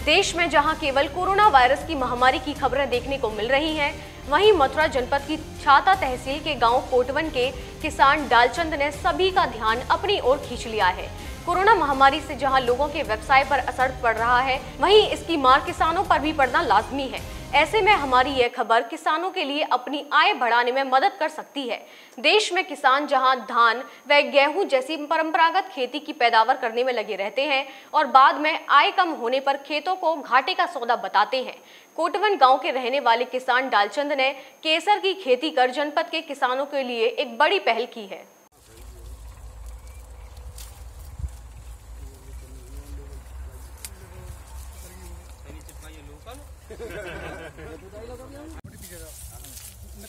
देश में जहां केवल कोरोना वायरस की महामारी की खबरें देखने को मिल रही हैं, वहीं मथुरा जनपद की छाता तहसील के गांव कोटवन के किसान डालचंद ने सभी का ध्यान अपनी ओर खींच लिया है। कोरोना महामारी से जहां लोगों के व्यवसाय पर असर पड़ रहा है, वहीं इसकी मार किसानों पर भी पड़ना लाजमी है। ऐसे में हमारी यह खबर किसानों के लिए अपनी आय बढ़ाने में मदद कर सकती है। देश में किसान जहां धान व गेहूं जैसी परंपरागत खेती की पैदावार करने में लगे रहते हैं और बाद में आय कम होने पर खेतों को घाटे का सौदा बताते हैं, कोटवन गांव के रहने वाले किसान डालचंद ने केसर की खेती कर जनपद के किसानों के लिए एक बड़ी पहल की है।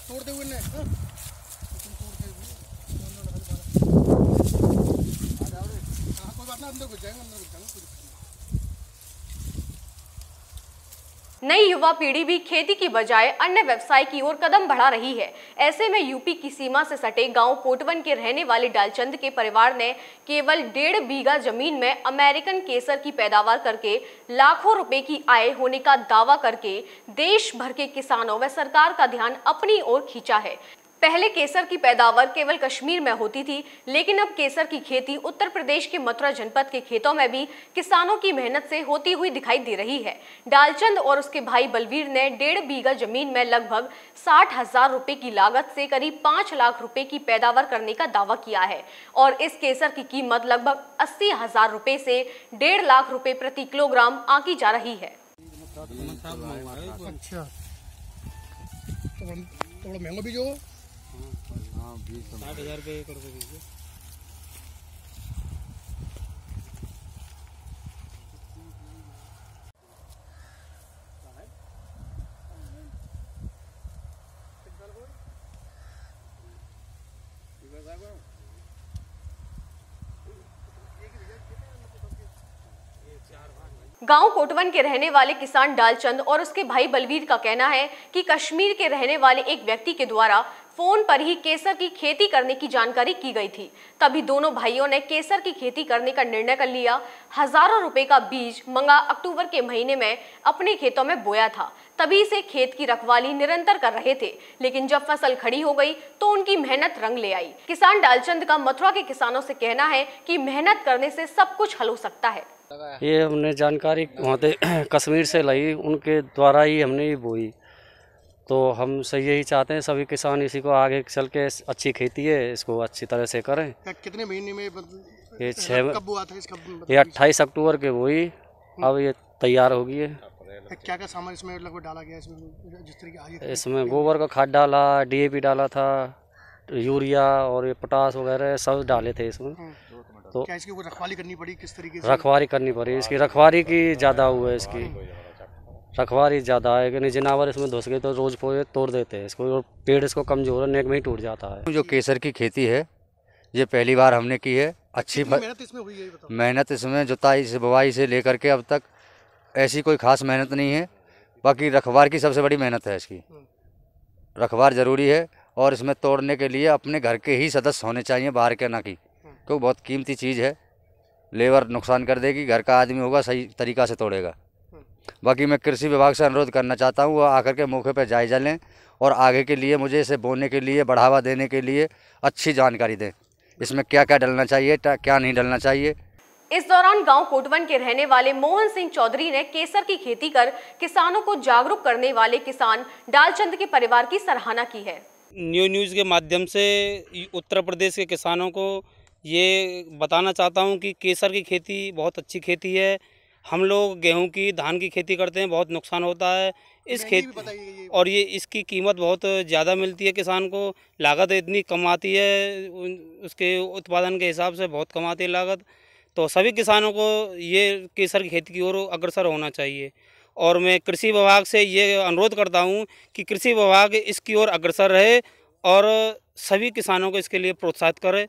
तोड़ दे हुए कोई बात ना, अंदर घुस जाएंगे। नई युवा पीढ़ी भी खेती की बजाय अन्य व्यवसाय की ओर कदम बढ़ा रही है। ऐसे में यूपी की सीमा से सटे गांव कोटवन के रहने वाले डालचंद के परिवार ने केवल 1.5 बीघा जमीन में अमेरिकन केसर की पैदावार करके लाखों रुपए की आय होने का दावा करके देश भर के किसानों व सरकार का ध्यान अपनी ओर खींचा है। पहले केसर की पैदावार केवल कश्मीर में होती थी, लेकिन अब केसर की खेती उत्तर प्रदेश के मथुरा जनपद के खेतों में भी किसानों की मेहनत से होती हुई दिखाई दे रही है। डालचंद और उसके भाई बलवीर ने 1.5 बीघा जमीन में लगभग 60,000 रुपए की लागत से करीब 5 लाख रुपए की पैदावार करने का दावा किया है और इस केसर की कीमत लगभग 80,000 रुपए से 1.5 लाख रुपए प्रति किलोग्राम आंकी जा रही है। अच्छा, तो महंगा भी जो 60,000 रुपये एकड़ को दीजिए। गांव कोटवन के रहने वाले किसान डालचंद और उसके भाई बलवीर का कहना है कि कश्मीर के रहने वाले एक व्यक्ति के द्वारा फोन पर ही केसर की खेती करने की जानकारी की गई थी। तभी दोनों भाइयों ने केसर की खेती करने का निर्णय कर लिया। हजारों रुपए का बीज मंगा अक्टूबर के महीने में अपने खेतों में बोया था। तभी से खेत की रखवाली निरंतर कर रहे थे, लेकिन जब फसल खड़ी हो गई तो उनकी मेहनत रंग ले आई। किसान डालचंद का मथुरा के किसानों से कहना है कि मेहनत करने से सब कुछ हल हो सकता है। ये हमने जानकारी वहाँ से कश्मीर से लाई, उनके द्वारा ही हमने ये बोई। तो हम सही यही चाहते हैं सभी किसान इसी को आगे चल के अच्छी खेती है, इसको अच्छी तरह से करें। कितने महीने में ये कब हुआ था इसका? ये 28 अक्टूबर के बोई, अब ये तैयार होगी है। क्या क्या सामान इसमें लगभग डाला गया जिस तरीके? इसमें गोबर का खाद डाला, DAP डाला था, यूरिया और ये पोटास वगैरह सब डाले थे इसमें। तो क्या इसकी रखवाली करनी पड़ी? किस तरीके से रखवारी करनी पड़ी? इसकी रखवारी की ज़्यादा हुआ है, इसकी रखवारी ज़्यादा है कि नहीं, जानवर इसमें घुस गए तो रोज पोए तोड़ देते हैं इसको और पेड़ इसको कमजोर है, नेक में ही टूट जाता है। जो केसर की खेती है ये पहली बार हमने की है। अच्छी मेहनत इसमें हुई है? मेहनत इसमें जुताई से बुवाई से लेकर के अब तक ऐसी कोई खास मेहनत नहीं है। बाकी रखवार की सबसे बड़ी मेहनत है, इसकी रखवार ज़रूरी है और इसमें तोड़ने के लिए अपने घर के ही सदस्य होने चाहिए, बाहर के ना की, क्योंकि बहुत कीमती चीज़ है। लेबर नुकसान कर देगी, घर का आदमी होगा सही तरीक़ा से तोड़ेगा। बाकी मैं कृषि विभाग से अनुरोध करना चाहता हूँ, वो आकर के मौके पर जायजा लें और आगे के लिए मुझे इसे बोने के लिए, बढ़ावा देने के लिए अच्छी जानकारी दें। इसमें क्या क्या डलना चाहिए, क्या नहीं डलना चाहिए। इस दौरान गांव कोटवन के रहने वाले मोहन सिंह चौधरी ने केसर की खेती कर किसानों को जागरूक करने वाले किसान डालचंद के परिवार की सराहना की है। न्यूज़ के माध्यम से उत्तर प्रदेश के किसानों को ये बताना चाहता हूँ कि केसर की खेती बहुत अच्छी खेती है। हम लोग गेहूं की, धान की खेती करते हैं, बहुत नुकसान होता है इस खेती और ये इसकी कीमत बहुत ज़्यादा मिलती है किसान को। लागत इतनी कम आती है, उसके उत्पादन के हिसाब से बहुत कम आती है लागत। तो सभी किसानों को ये केसर की खेती की ओर अग्रसर होना चाहिए और मैं कृषि विभाग से ये अनुरोध करता हूँ कि कृषि विभाग इसकी ओर अग्रसर रहे और सभी किसानों को इसके लिए प्रोत्साहित करे।